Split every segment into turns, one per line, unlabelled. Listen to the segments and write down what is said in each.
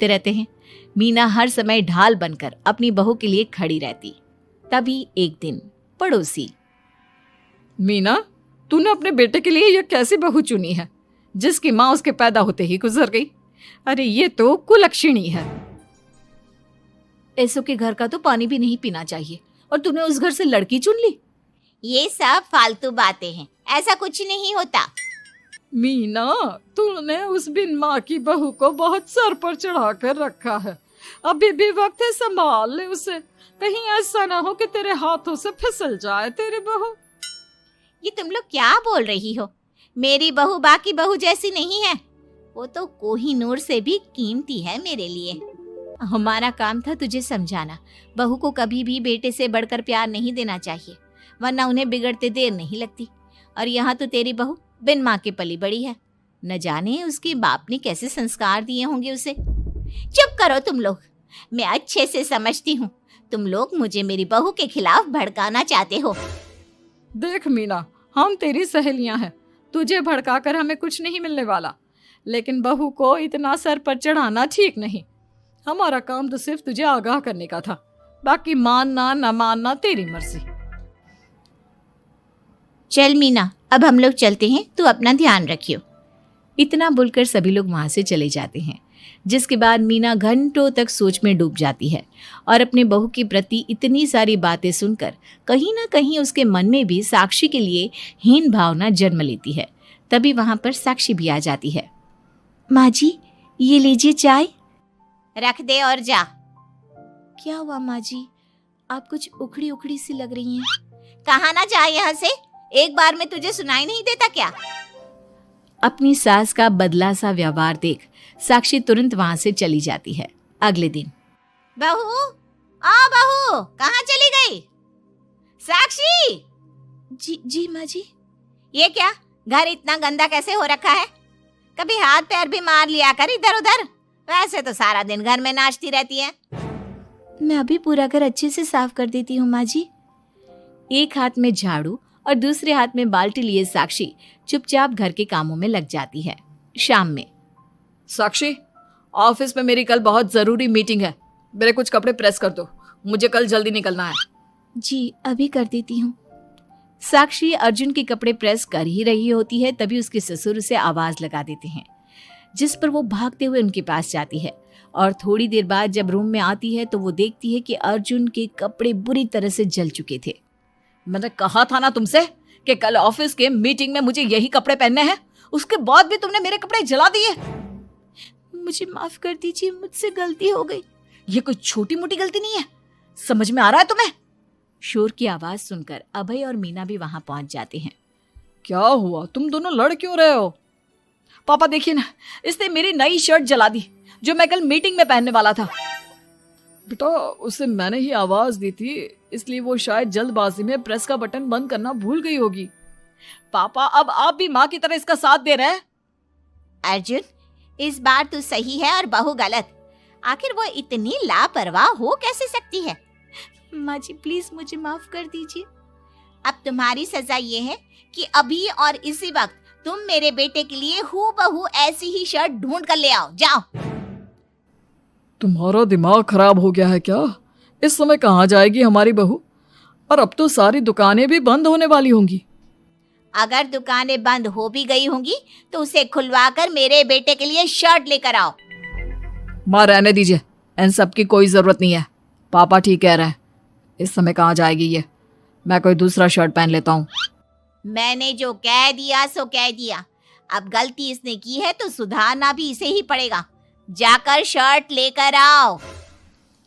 रहते हैं। मीना हर समय ढाल बनकर अपनी बहू के लिए खड़ी रहती। तभी एक दिन पड़ोसी,
मीना, तूने अपने बेटे के लिए यह कैसी बहू चुनी है जिसकी माँ उसके पैदा होते ही गुजर गई? अरे ये तो कुलक्षणी है।
ऐसों के घर का तो पानी भी नहीं पीना चाहिए और तूने उस घर से लड़की चुन ली।
ये सब फालतू बातें हैं, ऐसा कुछ नहीं होता।
मीना, तूने उस बिन माँ की बहू को बहुत सर पर चढ़ा कर रखा है। अभी भी वक्त है, संभाल ले उसे। कहीं ऐसा ना हो कि तेरे हाथों से फिसल जाए तेरी बहू।
ये तुम लोग क्या बोल रही हो? मेरी बहू बाकी बहू जैसी नहीं है, वो तो कोहिनूर से भी कीमती है मेरे लिए।
हमारा काम था तुझे समझाना। बहू को कभी भी बेटे से बढ़कर प्यार नहीं देना चाहिए, वरना उन्हें बिगड़ते देर नहीं लगती। और यहाँ तो तेरी बहू बिन माँ के पली बड़ी है। न जाने उसके बाप ने कैसे संस्कार दिए होंगे उसे।
चुप करो तुम लोग, मैं अच्छे से समझती हूँ तुम लोग मुझे मेरी बहू के खिलाफ भड़काना चाहते हो।
देख मीना, हम तेरी सहेलियां हैं, तुझे भड़काकर हमें कुछ नहीं मिलने वाला, लेकिन बहू को इतना सर पर चढ़ाना ठीक नहीं। हमारा काम तो सिर्फ तुझे आगाह करने का था, बाकी मानना न मानना तेरी मर्जी।
चल मीना, अब हम लोग चलते हैं, तू अपना ध्यान रखियो।
इतना बोलकर सभी लोग वहां से चले जाते हैं, जिसके बाद मीना घंटों तक सोच में डूब जाती है और अपने बहू के प्रति इतनी सारी बातें सुनकर कहीं ना कहीं उसके मन में भी साक्षी के लिए हीन भावना जन्म लेती है। तभी वहां पर साक्षी भी आ जाती है।
माँ जी, ये लीजिए चाय। रख दे और जा।
क्या हुआ माँ जी, आप कुछ उखड़ी उखड़ी सी लग रही हैं।
कहाँ ना जाए यहाँ से, एक बार में तुझे सुनाई नहीं देता क्या?
अपनी सास का बदला सा व्यवहार देख साक्षी तुरंत वहां से चली जाती है। अगले दिन,
बहू, बहू कहाँ चली गई? साक्षी!
जी माँ जी।
ये क्या, घर इतना गंदा कैसे हो रखा है? कभी हाथ पैर भी मार लिया कर इधर उधर, वैसे तो सारा दिन घर में नाचती रहती है।
मैं अभी पूरा घर अच्छे से साफ कर देती हूँ माँ जी। एक हाथ में झाड़ू और दूसरे हाथ में बाल्टी लिए साक्षी चुपचाप घर के कामों में लग जाती है। शाम में,
साक्षी, ऑफिस में मेरी कल बहुत जरूरी मीटिंग है, मेरे कुछ कपड़े प्रेस कर दो, मुझे कल जल्दी निकलना है।
जी अभी कर देती हूँ। साक्षी अर्जुन के कपड़े प्रेस कर ही रही होती है, तभी उसके ससुर उसे आवाज लगा देते हैं, जिस पर वो भागते हुए उनके पास जाती है। और थोड़ी देर बाद जब रूम में आती है तो वो देखती है कि अर्जुन के कपड़े बुरी तरह से जल चुके थे।
मैंने कहा था ना तुमसे कि कल ऑफिस के मीटिंग में मुझे यही कपड़े पहनने हैं, उसके बाद भी तुमने मेरे कपड़े जला दिए।
मुझे माफ कर दीजिए, मुझसे गलती हो गई।
ये कोई छोटी मोटी गलती नहीं है, समझ में आ रहा है तुम्हें?
शोर की आवाज सुनकर अभय और मीना भी वहां पहुंच जाते हैं।
क्या हुआ, तुम दोनों लड़ क्यों रहे हो? पापा देखिए ना, इसने मेरी नई शर्ट जला दी जो मैं कल मीटिंग में पहनने वाला था। बेटा, उसे मैंने ही आवाज दी थी, इसलिए वो शायद जल्दबाजी में प्रेस का बटन बंद करना भूल गई होगी। पापा, अब आप भी माँ की तरह इसका साथ दे रहे हैं।
अर्जुन, इस बार तू सही है और बहू गलत। आखिर वो इतनी लापरवाह हो कैसे सकती है?
माँ जी प्लीज मुझे माफ कर दीजिए।
अब तुम्हारी सजा ये है कि अभी और इसी वक्त तुम मेरे बेटे के लिए हूबहू ऐसी ही शर्ट ढूंढ कर ले आओ। जाओ।
तुम्हारा दिमाग खराब हो गया है क्या? इस समय कहाँ जाएगी हमारी बहू? और अब तो सारी दुकानें भी बंद होने वाली होंगी।
अगर दुकानें बंद हो भी गई होंगी तो उसे खुलवाकर मेरे बेटे के लिए शर्ट लेकर आओ।
माँ रहने दीजिए, इन सब की कोई जरूरत नहीं है। पापा ठीक कह रहे हैं, इस समय कहाँ जाएगी ये? मैं कोई दूसरा शर्ट पहन लेता हूँ।
मैंने जो कह दिया सो कह दिया। अब गलती इसने की है तो सुधारना भी इसे ही पड़ेगा। जाकर शर्ट लेकर आओ।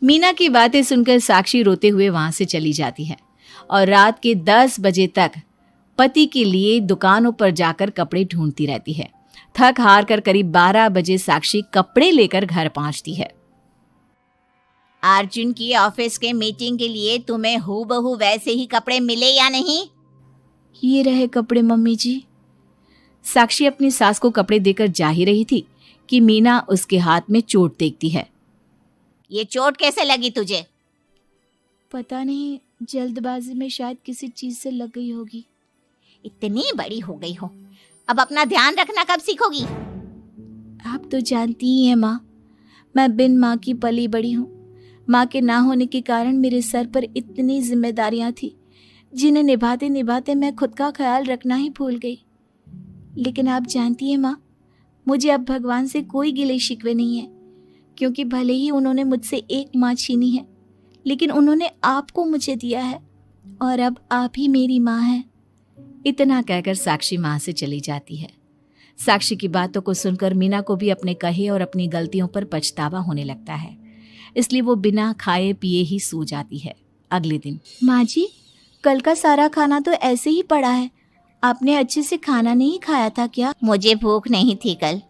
मीना की बातें सुनकर साक्षी रोते हुए वहां से चली जाती है और रात के 10 बजे तक पति के लिए दुकानों पर जाकर कपड़े ढूंढती रहती है। थक हार कर करीब 12 बजे साक्षी कपड़े लेकर घर पहुंचती है।
अर्जुन की ऑफिस के मीटिंग के लिए तुम्हें हूबहू वैसे ही कपड़े मिले या नहीं?
ये रहे कपड़े मम्मी जी। साक्षी अपनी सास को कपड़े देकर जा ही रही थी कि मीना उसके हाथ में चोट देखती है।
ये चोट कैसे लगी तुझे?
पता नहीं, जल्दबाजी में शायद किसी चीज से लग गई होगी।
इतनी बड़ी हो गई हो, अब अपना ध्यान रखना कब सीखोगी?
आप तो जानती ही हैं माँ, मैं बिन माँ की पली बड़ी हूँ। माँ के ना होने के कारण मेरे सर पर इतनी जिम्मेदारियां थी जिन्हें निभाते निभाते मैं खुद का ख्याल रखना ही भूल गई। लेकिन आप जानती हैं माँ, मुझे अब भगवान से कोई गिले शिकवे नहीं है, क्योंकि भले ही उन्होंने मुझसे एक माँ छीनी है, लेकिन उन्होंने आपको मुझे दिया है और अब आप ही मेरी माँ हैं। इतना कहकर साक्षी माँ से चली जाती है। साक्षी की बातों को सुनकर मीना को भी अपने कहे और अपनी गलतियों पर पछतावा होने लगता है, इसलिए वो बिना खाए पिए ही सो जाती है। अगले दिन, माँ जी, कल का सारा खाना तो ऐसे ही पड़ा है, आपने अच्छे से खाना नहीं खाया था क्या?
मुझे भूख नहीं थी कल।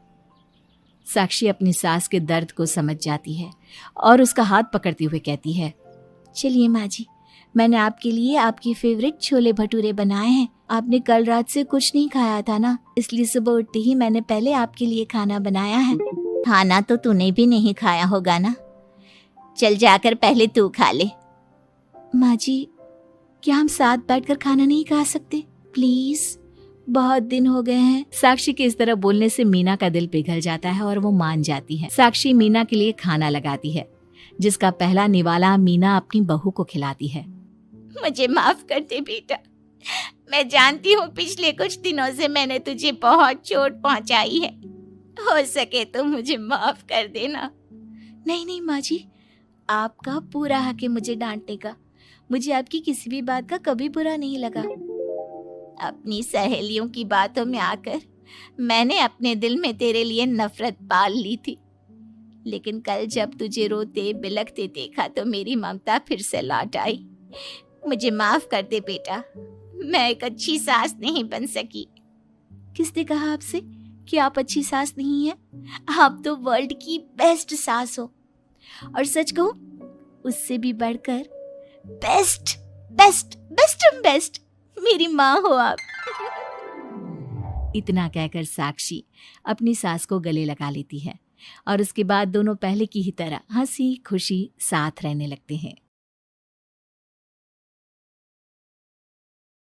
साक्षी अपनी सास के दर्द को समझ जाती है और उसका हाथ पकड़ते हुए कहती है, चलिए माँ जी, मैंने आपके लिए आपकी फेवरेट छोले भटूरे बनाए हैं। आपने कल रात से कुछ नहीं खाया था ना, इसलिए सुबह उठते ही मैंने पहले आपके लिए खाना बनाया है।
खाना तो तूने भी नहीं खाया होगा ना, चल जाकर पहले तू खा ले।
माँ जी, क्या हम साथ बैठकर खाना नहीं खा सकते? प्लीज, बहुत दिन हो गए हैं। साक्षी के इस तरह बोलने से मीना का दिल पिघल जाता है और वो मान जाती है। साक्षी मीना के लिए खाना लगाती है, जिसका पहला निवाला मीना अपनी बहू को खिलाती है।
मुझे माफ कर दे बेटा, मैं जानती हूँ पिछले कुछ दिनों से मैंने तुझे बहुत चोट पहुँचाई है, हो सके तो मुझे माफ कर देना।
नहीं नहीं माँ जी, आपका पूरा हक है मुझे डांटने का। मुझे आपकी किसी भी बात का कभी बुरा नहीं लगा।
अपनी सहेलियों की बातों में आकर मैंने अपने दिल में तेरे लिए नफरत पाल ली थी, लेकिन कल जब तुझे रोते बिलखते देखा तो मेरी ममता फिर से लौट आई। मुझे माफ कर दे बेटा, मैं एक अच्छी सास नहीं बन सकी।
किसने कहा आपसे कि आप अच्छी सास नहीं हैं? आप तो वर्ल्ड की बेस्ट सास हो, और सच कहूं उससे भी बढ़कर बेस्ट बेस्ट बेस्ट बेस्ट मेरी माँ हो आप। इतना कहकर साक्षी अपनी सास को गले लगा लेती है और उसके बाद दोनों पहले की ही तरह हंसी खुशी साथ रहने लगते हैं।